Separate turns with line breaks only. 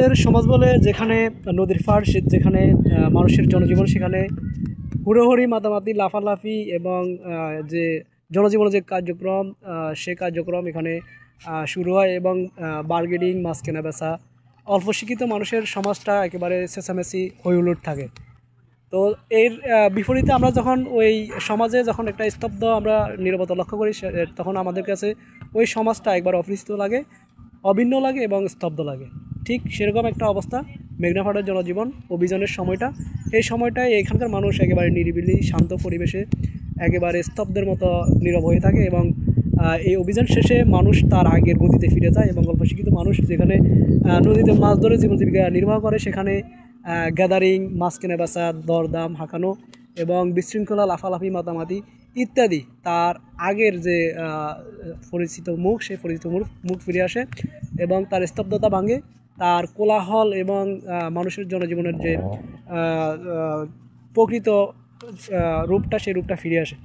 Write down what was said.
এর সমাজ বলে যেখানে নদীর পাড় যেখানে মানুষের জনজীবন সেখানে হুড়োহুড়ি মাতামাতি লাফালাফি এবং যে জনজীবনের যে কার্যক্রম সে কার্যক্রম এখানে শুরু হয় এবং বার্গেনিং মাছ কেনা বেচা অল্প শিক্ষিত মানুষের সমাজটা একেবারে চেঁচামেচি হইহুল্লোড় থাকে। তো এর বিপরীতে আমরা যখন ওই সমাজে যখন একটা স্তব্ধ আমরা নীরবতা লক্ষ্য করি তখন আমাদের কাছে ওই সমাজটা একবার অপরিচিত লাগে, অভিন্ন লাগে এবং স্তব্ধ লাগে। ঠিক সেরকম একটা অবস্থা মেঘনা ফাটার জনজীবন অভিযানের সময়টা। এই সময়টায় এখানকার মানুষ একেবারে নিরিবিলি শান্ত পরিবেশে একেবারে স্তব্ধের মতো নীরব হয়ে থাকে এবং এই অভিযান শেষে মানুষ তার আগের গতিতে ফিরে যায় এবং অল্প শিক্ষিত মানুষ যেখানে নদীতে মাছ ধরে জীবন জীবিকা নির্বাহ করে সেখানে গ্যাদারিং মাছ কেনা বেচা দরদাম হাঁকানো এবং বিশৃঙ্খলা লাফালাফি মাতামাতি ইত্যাদি তার আগের যে পরিচিত মুখ সেই পরিচিত মুখ ফিরে আসে এবং তার স্তব্ধতা ভাঙে, তার কোলাহল এবং মানুষের জনজীবনের যে প্রকৃত রূপটা সেই রূপটা ফিরে আসে।